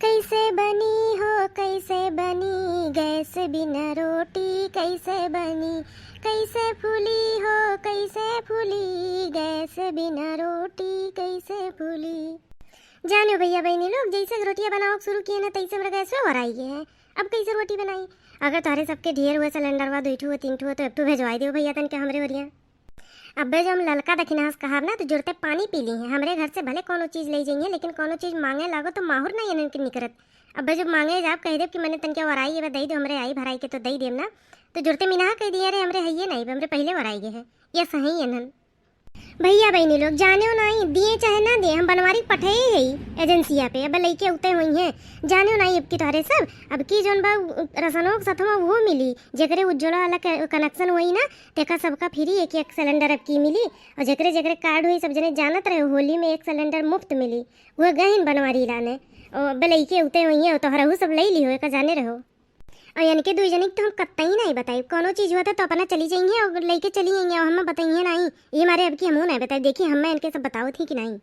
कैसे बनी हो कैसे बनी गैस बिना रोटी कैसे बनी, कैसे फूली हो कैसे फूली गैस बिना रोटी कैसे फूली। जानो भैया बहनी लोग, जैसे रोटियां बनाओ शुरू किए ना तैसे मेरा गैस पे हो रही है। अब कैसे रोटी बनाई? अगर तुम्हारे सबके ढेर हुए सिलेंडर हुआ 2 ठो 3 ठो तो अब तो भेजवाई दो भैया तन के हमरे ओरिया। अब्बे जो हम ललका दखिनास कहब ना तो जुड़ते पानी पी ली है। हमरे घर से भले कोनो चीज ले जाइए लेकिन कोनो चीज मांगे लागो तो माहुर नहीं इनके निकरत। अब्बे जब मांगे जाब कह दे कि मैंने तनके वराई है दई दो हमरे आई भराई के तो दई देम ना तो जुड़ते मिना कह दिया रे हमरे हइये नहीं हमरे पहले वराई गए है। ये सही है नन भैया बहनी लोग, जाने नहीं दिए चाहे ना दिए हम बनवारी पठे है एजेंसिया पे। अब लइके उते हुई हैं जाने नहीं अब की तोहरे सब अब की जोन बा रसनों सथमा वो मिली जेकरे उज्ज्वला वाला कनेक्शन हुई ना तेका सबका फ्री एक एक सिलेंडर अब की मिली। और जेकरे जेकरे कार्ड हुई सब जने जानत रहे होली में एक सिलेंडर मुफ्त मिली। वो गहन बनवारी लाने और अब लइके उते हुई हैं तोहरा सब ले ली हो का जाने रहो। और यानी कि 2 जने तो हम कत्ता ही नहीं बताई कोनो चीज हुआ तो अपना चली जाएंगे और लेके चली जाएंगे और हम बताइए नहीं ये हमारे अब की हम नहीं बताए। देखिए हम इनके सब बताओ थी कि नहीं।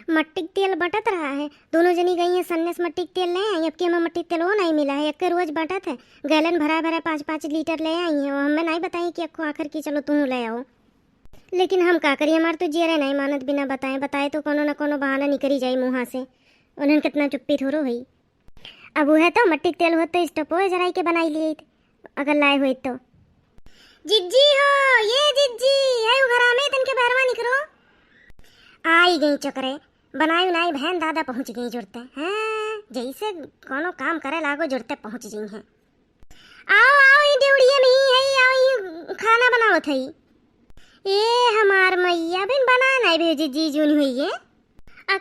मट्टी तेल बटत रहा है, दोनों जनी गई हैं सन्नेस मट्टी तेल ले आई। अब की हमें मट्टी तेल वो नहीं मिला है, एक रोज बटत है गैलन भरा भरा 5-5 लीटर ले आई है और हमें नहीं बताई कि अखो आखिर की चलो तुम ले आओ। लेकिन हम का करिए हमारे तो जेरे नहीं मानत बिना बताए बताए तो कोनो न कोनो बहाना निकली जाए मुँह से। उन्हें कितना चुप्पी थोड़ो हुई। अब वो है तो मट्टी तेल हो तो स्टोप हो जराई के बनाई लिए अगर लाए हुए तो। जिज्जी हो ये जिज्जी है घरा में तन के बहरवा निकरो आई गई चकरे बनाई नहीं बहन दादा पहुंच गई जुड़ते हैं जैसे कोनो काम करे लागो जुड़ते पहुंच गई हैं। आओ आओ ये ड्यूड़िए में ही है आओ ये खाना बनाओ थई ये हमार मैया बिन बना नहीं भे जिज्जी जून हुई है।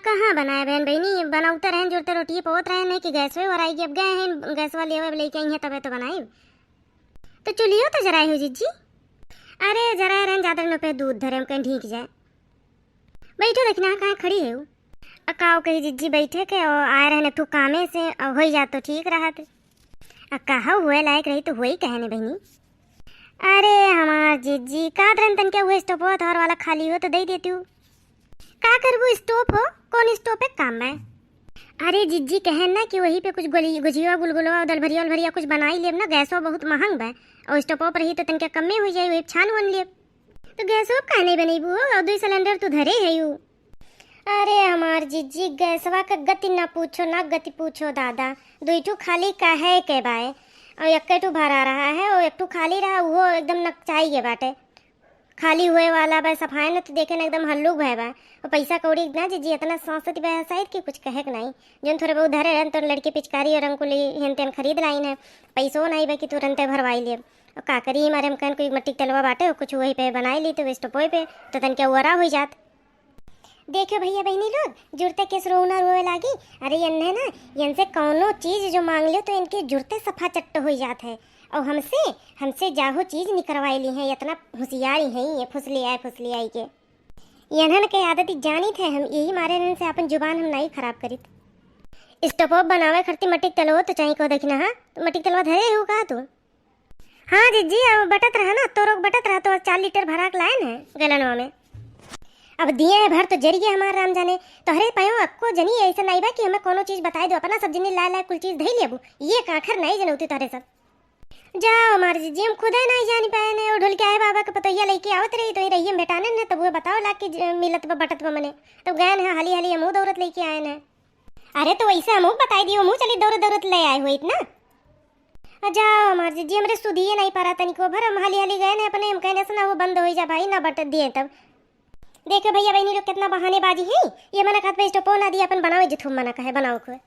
कहाँ बनाए बहन बहनी बनाते रहें जुड़ते रोटी पोत रहे नहीं कि गैस पे और आएगी अब गए हैं गैस वाली अब लेके आई हैं तबे तो बनाई तो चुलियो तो जराई हो जिज्जी। अरे जरा रहें ज़्यादा न पे दूध धरे हम कहीं ढीक जाए। बैठो देखना कहाँ खड़ी है अकाओ कही जिज्जी बैठे के और आए रहने तू कामे से और हो जा तो ठीक रहा थे कहा हुए लायक रही तो हुई कहने बहनी। अरे हमार जिज्जी का तरन तन के हुए स्टोप थोर वाला खाली हो तो दे देती हूँ का करबू स्टोप हो कौन स्टोप है काम है। अरे जिज्जी कहन ना कि वहीं पे कुछ गुजिया गुलगुलवा दल भरिया कुछ बनाई लेब ना गैसो बहुत महंग बा और स्टोपो पर ही तो तनके कम में हो जाए वही छान वन लेब तो गैसो का नहीं बनेबू और 2 सिलेंडर तो धरे है यू। अरे हमार जिज्जी गैसवा का गति ना पूछो ना गति पूछो दादा 2 ठू खाली का है के बाय और एक ठू भरा रहा है और एक ठू खाली रहा वो एकदम नकचाई के बाटे खाली हुए वाला बा सफाई न तो देखे ना एकदम हल्लू भय बा और पैसा कौड़ी ना जी इतना सांसती बा शायद कि कुछ कहे के नहीं जन थोड़े बहुत धरे रहन तो लड़की पिचकारी और रंग को हेन तेन खरीद लाइन है पैसो नहीं बा कि तुरंत भरवाई ले और का करी हमारे हम कहन कोई मट्टी तेलवा बाटे कुछ वही पे बनाई ली तो वेस्ट पोए पे तो तन क्या वरा हो जात। देखो भैया बहनी लोग जुड़ते किस रोना रोए लागी। अरे इन्हें ना इनसे कोनो चीज जो मांग लो तो इनके जुड़ते सफा चट्ट हो जात है और हमसे जाहो चीज निकलवाई ली है इतना होशियारी है ये फुसली आई के इन्हन के आदत जानी थे हम यही मारे से अपन जुबान हम नहीं खराब करी। स्टोप बनावे खरती मट्टी तलो तो चाहिए को देखना हाँ तो मट्टी तलवा धरे हो कहा तू। हाँ जिज्जी अब बटत रहा ना तो रोक बटत रहा तो 4 लीटर भरा के लाइन है गलनवा में अब दिए है भर तो जरिए हमारा राम जाने तो हरे पायो अक्को जनी ऐसा नहीं बा कि हमें कोनो चीज बताई दो अपना सब जनी ला कुल चीज धई लेबू ये काखर नहीं जनौती तोरे सब जाओ हमारे जी हम खुद नहीं जानी पाए ने और ढोल के आए बाबा के पतोहिया लेके आवत रही तो रही बेटाने ने तब वो बताओ ला के मिलत बा बटत बा मने तब गए ने हाली मुंह दौरत लेके आए ने। अरे तो वैसे हम बताई दियो मुंह चली दौरत ले आए हुई इतना जाओ हमारे जी हमरे सुधिए नहीं पारा तनिको भर हम हाली गए ने अपने हम कहने से ना वो बंद हो जा भाई ना बट दिए तब। देखो भैया बहनी लोग कितना बहानेबाजी है ये मना खात पे स्टोपो ना दिया अपन बनाओ जिथुम मना कहे बनाओ को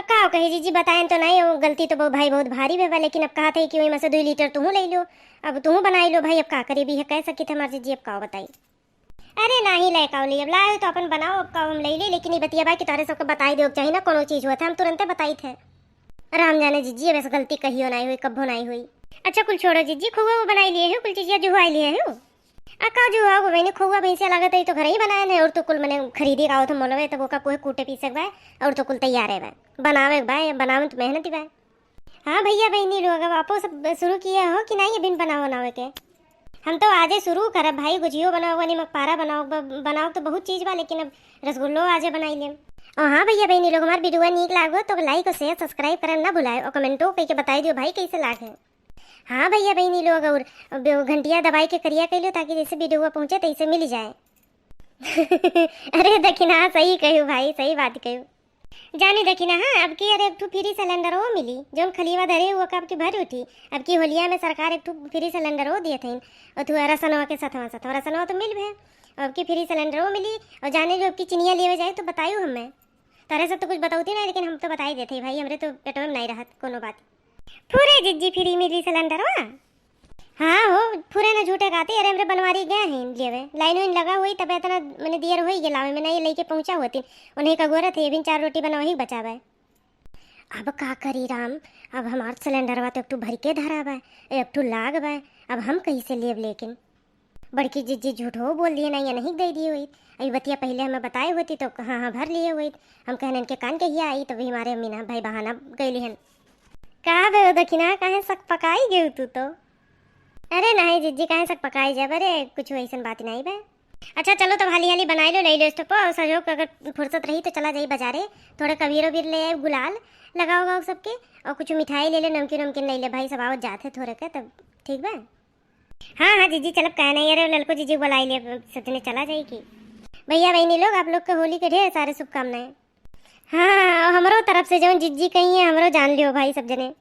का कहे जीजी बताएं तो नहीं हो गलती तो बहुत भाई बहुत भारी है लेकिन अब कहा था कि वही में से 2 लीटर तुम ले लो अब तुम बनाई लो भाई अब का करे भी है कह सकी थे हमारे जीजी अब का बताई। अरे नहीं ले का अब लाए तो अपन बनाओ अब का हम ले ले लेकिन ये बतिया भाई कि तारे सबको बताई दो चाहिए ना कोनो चीज हुआ था हम तुरंत बताई थे राम जाने जीजी बस गलती कहियो नहीं हुई कब्बो नहीं हुई। अच्छा कुल छोड़ो जीजी खोआ बनाई लिए हो कुल चीज जो हुआ लिए हो अका जो आओ मैंने खोआ भैंसिया लागत है तो घर ही बनाए ने और तो कुल मैंने खरीदी का तो मोलवे तो वो का कोई कूटे पी सकवा और तो कुल तैयार है बनावे भाई बनावे तो मेहनत ही भाई। हाँ भैया बहनी लोग अब आपो सब शुरू किया हो कि नहीं बिन बनावे के हम तो आजे शुरू करब भाई गुजियो बनाओ निमक पारा बनाओ तो बहुत चीज बा लेकिन अब रसगुल्लो आजे बनाई लेम। और हाँ भैया बहनी लोग, हमारे वीडियो नीक लागो तो लाइक और शेयर सब्सक्राइब करना ना भुलाए और कमेंटो करके बताई दियो भाई कैसे लागे। हाँ भैया बहनी लोग, और घंटिया दबाई के करिया कर लो ताकि जैसे वीडियो पहुंचे तैसे मिल जाए। अरे दखिना सही कहू भाई, सही बात कहू। जानी दखिना हाँ, अब की अरे एक ठू फ्री सिलेंडर वो मिली जो खलीवा धरे हुआ कब की भर उठी। अब की होलिया में सरकार एक ठू फ्री सिलेंडर वो दिए थे और तू रसनवा के सथवा रसनवा तो मिल भे। अब की फ्री सिलेंडर वो मिली और जाने जो अब की चिनिया लिए जाए तो बतायू हमें तारे सब तो कुछ बताती नहीं, लेकिन हम तो बता ही देते भाई, हमरे तो पेटो में नहीं रहत कोनो बात। पूरे जिज्जी फ्री मिली सिलेंडर वा। हाँ हो पूरे ना झूठे गाती, अरे हमरे बनवारी गए हैं लिए लाइन वाइन लगा हुई तब इतना मैंने देर हो ही गया में नहीं लेके पहुंचा होती उन्हें का गोरत है बिन 4 रोटी बनवा ही बचावे। अब का करी राम, अब हमार सिलेंडर वा तो एक टू भर के धरा बा, एक टू लाग बा, अब हम कहीं से लेब लेकिन बड़की जिज्जी झूठ हो बोल दिए नहीं या नहीं दे दी हुई। अभी बतिया पहले हमें बताए होती तो हाँ हाँ भर लिए हुई, हम कहने इनके कान के ही आई तभी हमारे मीना भाई बहाना गई हन। कहा बे दखिना कहे सक पकाई गई तू तो। अरे नहीं जिज्जी कहे सक पकाई जाए, अरे कुछ वैसा बात नहीं बे। अच्छा चलो तो हाली हाली बनाई लो, ले लो स्टोप और सहयोग अगर फुर्सत रही तो चला जाई बाजारे, थोड़े कबीर वबीर ले आए, गुलाल लगाओ गाओ सबके और कुछ मिठाई ले ले, नमकीन नमकीन ले ले भाई, सब आवत जाते थोड़े के तब ठीक बा। हाँ हाँ जीजी चलब कहे नहीं, अरे ललको जीजी बुलाई ले सजने चला जाएगी। भैया बहनी लोग आप लोग के होली के ढेर सारे शुभकामनाएं। हाँ हमारो तरफ से जो जिज्जी कही है हमरो जान लियो भाई सब जने।